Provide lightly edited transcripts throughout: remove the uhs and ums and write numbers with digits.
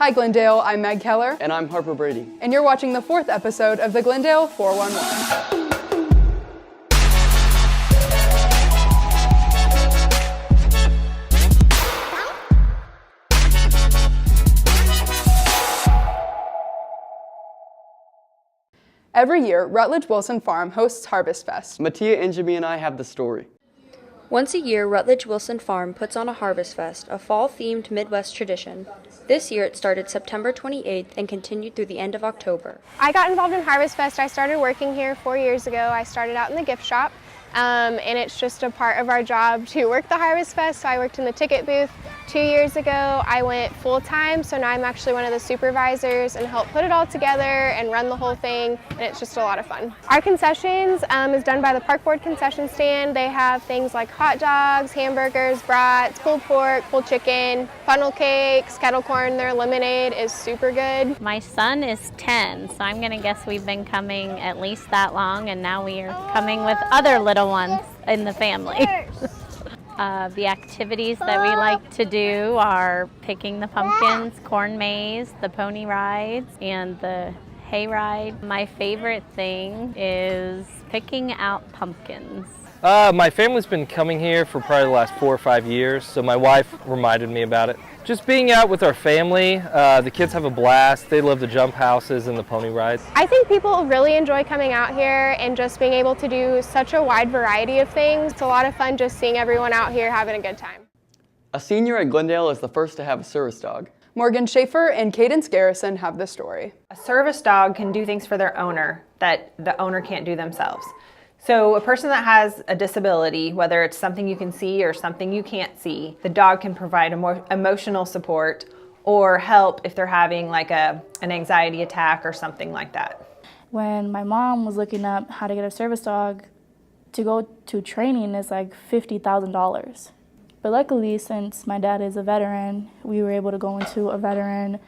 Hi Glendale, I'm Meg Keller. And I'm Harper Brady. And you're watching the 4th episode of the Glendale 411. Every year, Rutledge Wilson Farm hosts Harvest Fest. Mattia, Injami, and I have the story. Once a year, Rutledge Wilson Farm puts on a Harvest Fest, a fall-themed Midwest tradition. This year it started September 28th and continued through the end of October. I got involved in Harvest Fest. I started working here 4 years ago. I started out in the gift shop, and it's just a part of our job to work the Harvest Fest. So I worked in the ticket booth. 2 years ago, I went full-time, so now I'm actually one of the supervisors and help put it all together and run the whole thing, and it's just a lot of fun. Our concessions is done by the Park Board concession stand. They have things like hot dogs, hamburgers, brats, pulled pork, pulled chicken, funnel cakes, kettle corn. Their lemonade is super good. My son is 10, so I'm going to guess we've been coming at least that long, and now we are coming with other little ones in the family. The activities that we like to do are picking the pumpkins, corn maze, the pony rides, and the hay ride. My favorite thing is picking out pumpkins. My family's been coming here for probably the last 4 or 5 years, so my wife reminded me about it. Just being out with our family, the kids have a blast. They love the jump houses and the pony rides. I think people really enjoy coming out here and just being able to do such a wide variety of things. It's a lot of fun just seeing everyone out here having a good time. A senior at Glendale is the first to have a service dog. Morgan Schaefer and Cadence Garrison have the story. A service dog can do things for their owner that the owner can't do themselves. So a person that has a disability, whether it's something you can see or something you can't see, the dog can provide emotional support or help if they're having like an anxiety attack or something like that. When my mom was looking up how to get a service dog, to go to training is like $50,000. But luckily, since my dad is a veteran, we were able to go into a veteran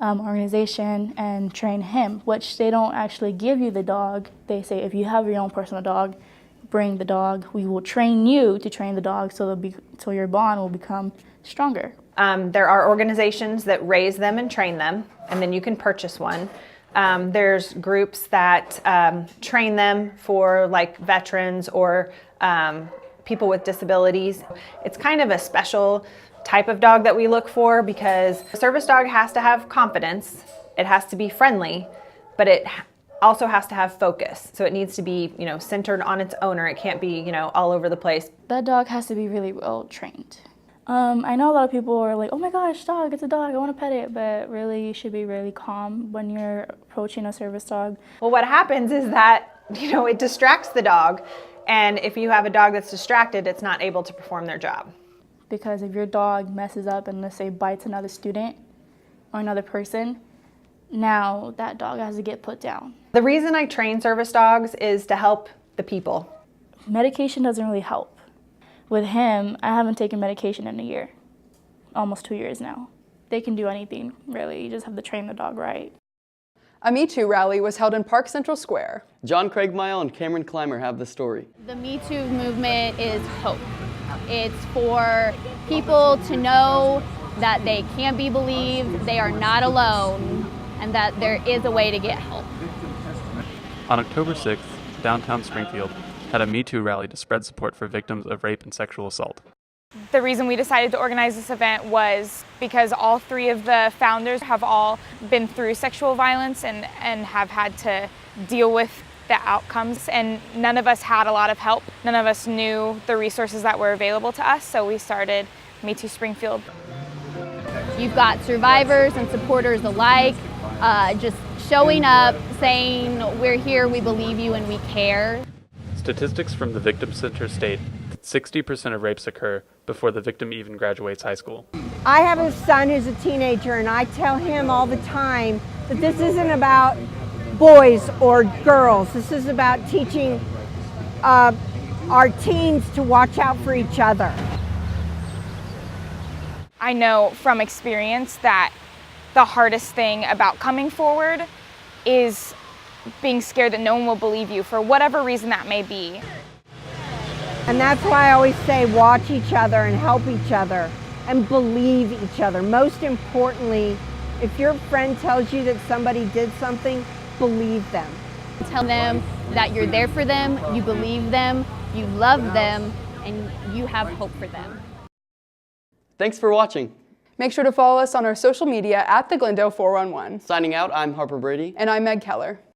organization and train him, which they don't actually give you the dog. They say if you have your own personal dog, bring the dog. We will train you to train the dog so your bond will become stronger. There are organizations that raise them and train them, and then you can purchase one. There's groups that train them for like veterans or people with disabilities. It's kind of a special type of dog that we look for because a service dog has to have confidence, it has to be friendly, but it also has to have focus. So it needs to be, centered on its owner. It can't be, all over the place. That dog has to be really well trained. I know a lot of people are like, oh my gosh, dog, it's a dog, I want to pet it, but really you should be really calm when you're approaching a service dog. Well, what happens is that, it distracts the dog, and if you have a dog that's distracted, it's not able to perform their job. Because if your dog messes up and let's say bites another student or another person, now that dog has to get put down. The reason I train service dogs is to help the people. Medication doesn't really help. With him, I haven't taken medication in a year, almost 2 years now. They can do anything, really. You just have to train the dog right. A Me Too rally was held in Park Central Square. John Craigmile and Cameron Clymer have the story. The Me Too movement is hope. It's for people to know that they can be believed, they are not alone, and that there is a way to get help. On October 6th, downtown Springfield had a Me Too rally to spread support for victims of rape and sexual assault. The reason we decided to organize this event was because all 3 of the founders have all been through sexual violence and have had to deal with the outcomes, and none of us had a lot of help. None of us knew the resources that were available to us, so we started Me Too Springfield. You've got survivors and supporters alike just showing up, saying, we're here, we believe you, and we care. Statistics from the Victim Center state that 60% of rapes occur before the victim even graduates high school. I have a son who's a teenager, and I tell him all the time that this isn't about boys or girls. This is about teaching our teens to watch out for each other. I know from experience that the hardest thing about coming forward is being scared that no one will believe you for whatever reason that may be. And that's why I always say watch each other and help each other and believe each other. Most importantly, If your friend tells you that somebody did something, believe them. Tell them that you're there for them, you believe them, you love them, and you have hope for them. Thanks for watching. Make sure to follow us on our social media at the Glendale 411. Signing out, I'm Harper Brady. And I'm Meg Keller.